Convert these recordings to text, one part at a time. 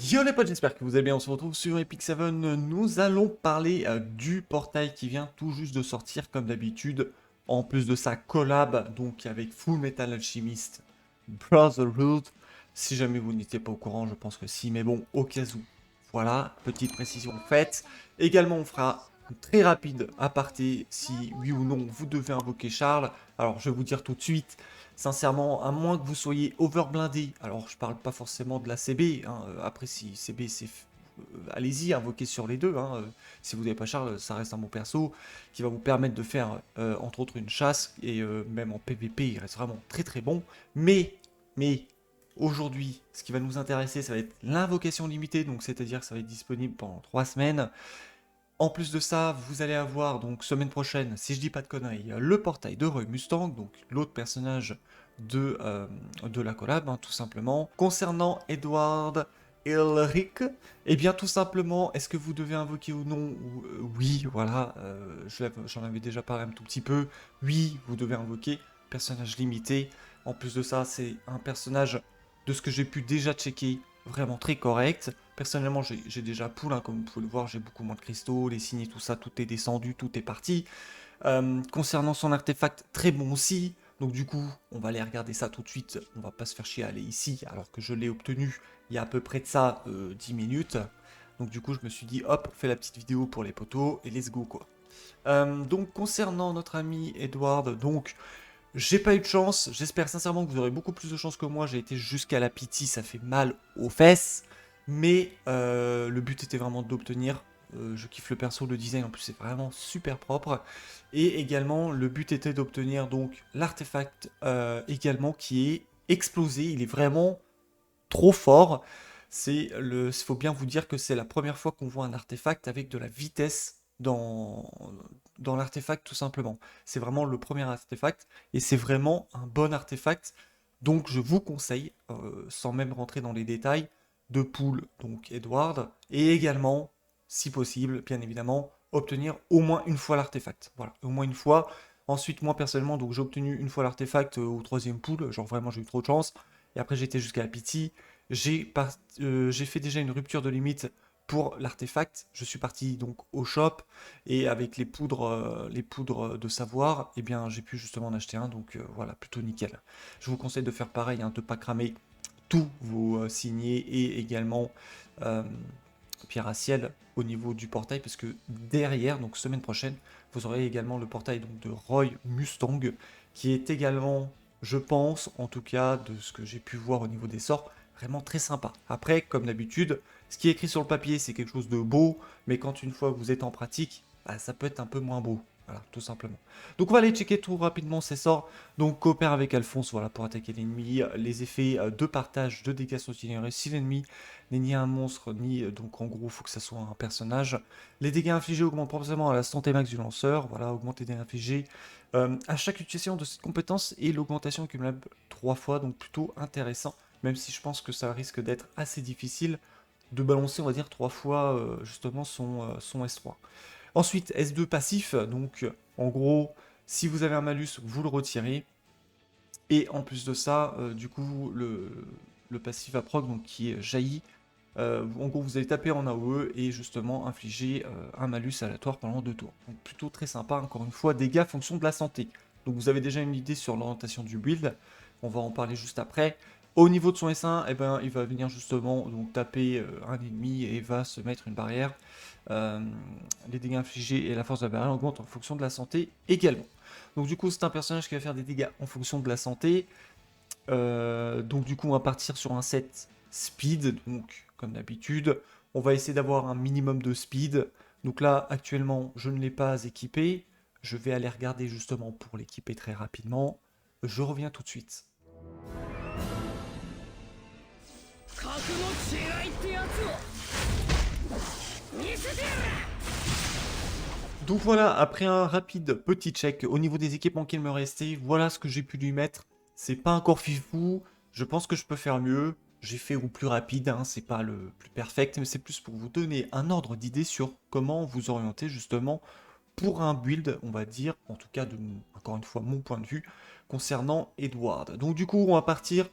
Yo les potes, j'espère que vous allez bien, on se retrouve sur Epic 7, nous allons parler du portail qui vient tout juste de sortir comme d'habitude, en plus de sa collab donc avec Full Metal Alchemist Brotherhood. Si jamais vous n'étiez pas au courant, je pense que si, mais bon, au cas où, voilà, petite précision faite. Également on fera un très rapide aparté si oui ou non vous devez invoquer Charles. Alors je vais vous dire tout de suite, sincèrement, à moins que vous soyez overblindé, alors je parle pas forcément de la CB, hein, après si CB c'est... allez-y, invoquez sur les deux, hein, si vous n'avez pas Charles, ça reste un bon perso qui va vous permettre de faire entre autres une chasse, et même en PVP il reste vraiment très très bon, mais aujourd'hui, ce qui va nous intéresser, ça va être l'invocation limitée, donc c'est-à-dire que ça va être disponible pendant 3 semaines. En plus de ça, vous allez avoir, donc semaine prochaine, si je dis pas de conneries, le portail de Roy Mustang, donc l'autre personnage de la collab, hein, tout simplement. Concernant Edward Elric, eh bien tout simplement, est-ce que vous devez invoquer ou non oui, voilà, j'en avais déjà parlé un tout petit peu. Oui, vous devez invoquer, personnage limité. En plus de ça, c'est un personnage, de ce que j'ai pu déjà checker, vraiment très correct. Personnellement, j'ai déjà pool, hein, comme vous pouvez le voir, j'ai beaucoup moins de cristaux, les signes et tout ça, tout est descendu, tout est parti. Concernant son artefact, très bon aussi. Donc du coup, on va aller regarder ça tout de suite. On va pas se faire chier à aller ici, alors que je l'ai obtenu il y a à peu près de ça 10 minutes. Donc du coup, je me suis dit, hop, on fait la petite vidéo pour les potos, et let's go quoi. Donc concernant notre ami Edward, donc j'ai pas eu de chance, j'espère sincèrement que vous aurez beaucoup plus de chance que moi, j'ai été jusqu'à la pitié, ça fait mal aux fesses, mais le but était vraiment d'obtenir, je kiffe le perso, le design en plus c'est vraiment super propre, et également le but était d'obtenir donc l'artefact également qui est explosé, il est vraiment trop fort, il faut bien vous dire que c'est la première fois qu'on voit un artefact avec de la vitesse dans l'artefact tout simplement. C'est vraiment le premier artefact et c'est vraiment un bon artefact. Donc je vous conseille, sans même rentrer dans les détails, de pull donc Edward et également, si possible, bien évidemment, obtenir au moins une fois l'artefact. Voilà, au moins une fois. Ensuite, moi personnellement, donc j'ai obtenu une fois l'artefact au troisième pull, genre vraiment j'ai eu trop de chance. Et après j'étais jusqu'à la pitié. J'ai fait déjà une rupture de limite pour l'artefact. Je suis parti donc au shop et avec les poudres de savoir, eh bien j'ai pu justement en acheter un. Donc voilà, plutôt nickel. Je vous conseille de faire pareil, hein, de ne pas cramer tous vos signés et également euh, pierre à ciel au niveau du portail parce que derrière, donc semaine prochaine, vous aurez également le portail donc, de Roy Mustang qui est également, je pense, en tout cas de ce que j'ai pu voir au niveau des sorts, vraiment très sympa. Après, comme d'habitude, ce qui est écrit sur le papier, c'est quelque chose de beau, mais quand une fois vous êtes en pratique, bah, ça peut être un peu moins beau. Voilà, tout simplement. Donc on va aller checker tout rapidement ces sorts. Donc coopère avec Alphonse, voilà, pour attaquer l'ennemi. Les effets de partage de dégâts sont ignorés si l'ennemi n'est ni un monstre, ni donc en gros, il faut que ça soit un personnage. Les dégâts infligés augmentent proportionnellement à la santé max du lanceur. Voilà, augmente les dégâts infligés à chaque utilisation de cette compétence et l'augmentation cumulable 3 fois, donc plutôt intéressant. Même si je pense que ça risque d'être assez difficile de balancer, on va dire, 3 fois justement son S3. Ensuite, S2 passif, donc en gros, si vous avez un malus, vous le retirez. Et en plus de ça, du coup, le passif à proc, donc qui est jaillit, en gros, vous allez taper en AOE et justement infliger un malus aléatoire pendant 2 tours. Donc plutôt très sympa, encore une fois, dégâts fonction de la santé. Donc vous avez déjà une idée sur l'orientation du build, on va en parler juste après. Au niveau de son S1, eh ben, il va venir justement donc, taper un ennemi et va se mettre une barrière. Euh, les dégâts infligés et la force de la barrière augmentent en fonction de la santé également. Donc du coup, c'est un personnage qui va faire des dégâts en fonction de la santé. Donc du coup, on va partir sur un set speed, donc comme d'habitude. On va essayer d'avoir un minimum de speed. Donc là, actuellement, je ne l'ai pas équipé. Je vais aller regarder justement pour l'équiper très rapidement. Je reviens tout de suite. Donc voilà, après un rapide petit check au niveau des équipements qu'il me restait, voilà ce que j'ai pu lui mettre. C'est pas encore fifou, je pense que je peux faire mieux. J'ai fait au plus rapide, hein, c'est pas le plus perfect, mais c'est plus pour vous donner un ordre d'idée sur comment vous orienter justement pour un build, on va dire, en tout cas de, encore une fois, mon point de vue, concernant Edward. Donc du coup, on va partir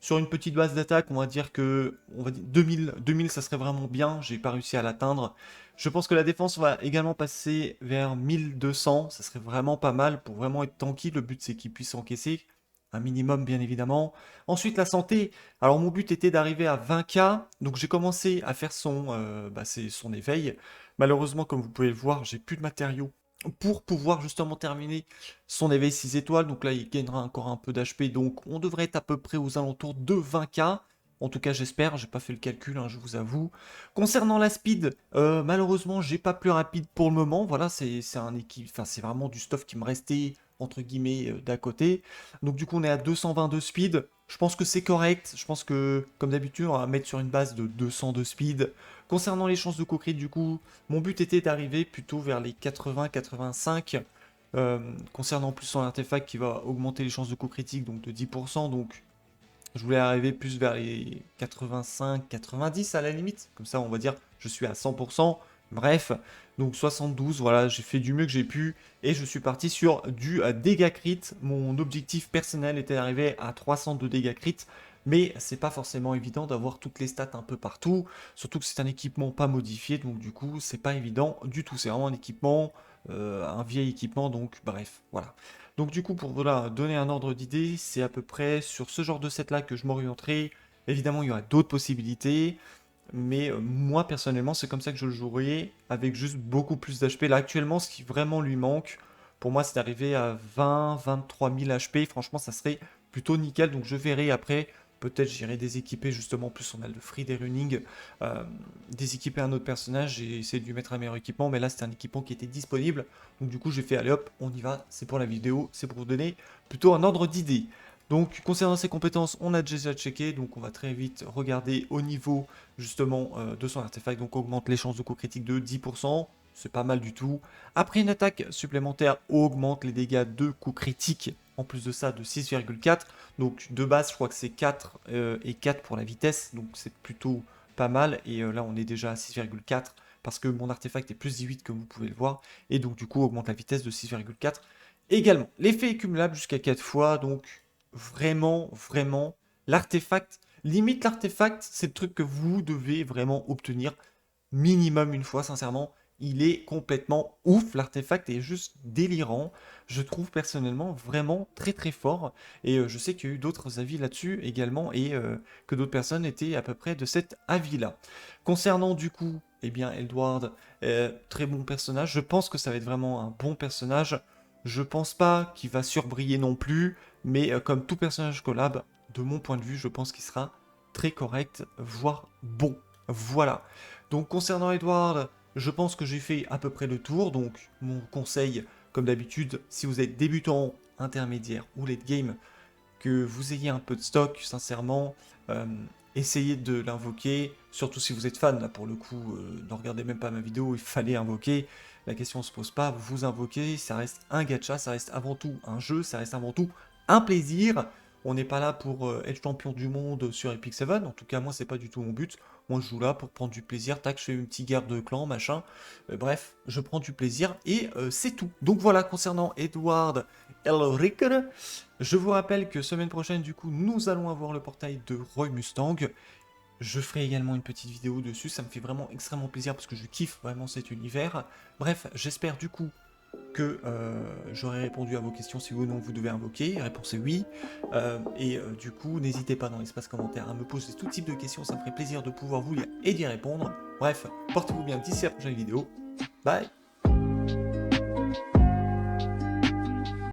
Sur une petite base d'attaque, on va dire que, on va dire 2000, ça serait vraiment bien. J'ai pas réussi à l'atteindre. Je pense que la défense va également passer vers 1200. Ça serait vraiment pas mal pour vraiment être tranquille. Le but, c'est qu'il puisse encaisser un minimum, bien évidemment. Ensuite, la santé. Alors, mon but était d'arriver à 20K. Donc, j'ai commencé à faire c'est son éveil. Malheureusement, comme vous pouvez le voir, j'ai plus de matériaux pour pouvoir justement terminer son éveil 6 étoiles. Donc là, il gagnera encore un peu d'HP. Donc on devrait être à peu près aux alentours de 20K. En tout cas, j'espère. J'ai pas fait le calcul, hein, je vous avoue. Concernant la speed, malheureusement, j'ai pas plus rapide pour le moment. Voilà, c'est vraiment du stuff qui me restait entre guillemets d'à côté. Donc du coup, on est à 222 speed. Je pense que c'est correct. Je pense que, comme d'habitude, on va mettre sur une base de 202 speed. Concernant les chances de co-crit, du coup, mon but était d'arriver plutôt vers les 80-85. Concernant plus son artefact qui va augmenter les chances de coup critique donc de 10%, donc je voulais arriver plus vers les 85-90 à la limite, comme ça on va dire je suis à 100%, bref, donc 72, voilà, j'ai fait du mieux que j'ai pu, et je suis parti sur du dégâts crit. Mon objectif personnel était d'arriver à 300 de dégâts crit, mais c'est pas forcément évident d'avoir toutes les stats un peu partout, surtout que c'est un équipement pas modifié, donc du coup c'est pas évident du tout, c'est vraiment un équipement, un vieil équipement, donc bref, voilà. Donc du coup, pour voilà, donner un ordre d'idée, c'est à peu près sur ce genre de set-là que je m'orienterai. Évidemment, il y aura d'autres possibilités, mais moi, personnellement, c'est comme ça que je le jouerai, avec juste beaucoup plus d'HP. Là, actuellement, ce qui vraiment lui manque, pour moi, c'est d'arriver à 20-23 000 HP. Franchement, ça serait plutôt nickel, donc je verrai après. Peut-être j'irai déséquiper justement, plus on a le free des running, déséquiper un autre personnage, j'ai essayé de lui mettre un meilleur équipement, mais là c'était un équipement qui était disponible, donc du coup j'ai fait allez hop, on y va, c'est pour la vidéo, c'est pour vous donner plutôt un ordre d'idée. Donc concernant ses compétences, on a déjà checké, donc on va très vite regarder au niveau justement de son artefact, donc augmente les chances de coup critique de 10%, c'est pas mal du tout. Après une attaque supplémentaire, augmente les dégâts de coup critique, en plus de ça de 6,4, donc de base je crois que c'est 4 et 4 pour la vitesse, donc c'est plutôt pas mal, et là on est déjà à 6,4, parce que mon artefact est plus 18 comme vous pouvez le voir, et donc du coup augmente la vitesse de 6,4. Également, l'effet est cumulable jusqu'à 4 fois, donc vraiment, l'artefact, limite l'artefact, c'est le truc que vous devez vraiment obtenir minimum une fois, sincèrement. Il est complètement ouf, l'artefact est juste délirant. Je trouve personnellement vraiment très fort. Et je sais qu'il y a eu d'autres avis là-dessus également, et que d'autres personnes étaient à peu près de cet avis-là. Concernant du coup, eh bien, Eldward, très bon personnage. Je pense que ça va être vraiment un bon personnage. Je pense pas qu'il va surbriller non plus, mais comme tout personnage collab, de mon point de vue, je pense qu'il sera très correct, voire bon. Voilà. Donc concernant Edward, je pense que j'ai fait à peu près le tour. Donc mon conseil, comme d'habitude, si vous êtes débutant, intermédiaire ou late game, que vous ayez un peu de stock, sincèrement, essayez de l'invoquer. Surtout si vous êtes fan, là pour le coup, ne regardez même pas ma vidéo, il fallait invoquer. La question ne se pose pas, vous invoquez, ça reste un gacha, ça reste avant tout un jeu, ça reste avant tout un plaisir. On n'est pas là pour être champion du monde sur Epic 7, en tout cas moi c'est pas du tout mon but. Moi je joue là pour prendre du plaisir, tac je fais une petite guerre de clan, machin. Bref, je prends du plaisir et c'est tout. Donc voilà, concernant Edward Elric, je vous rappelle que semaine prochaine du coup nous allons avoir le portail de Roy Mustang. Je ferai également une petite vidéo dessus, ça me fait vraiment extrêmement plaisir parce que je kiffe vraiment cet univers. Bref, j'espère du coup que j'aurai répondu à vos questions. Si oui ou non vous devez invoquer, la réponse est oui. Du coup, n'hésitez pas dans l'espace commentaire à me poser tout type de questions, ça me ferait plaisir de pouvoir vous lire et d'y répondre. Bref, portez-vous bien d'ici la prochaine vidéo. Bye.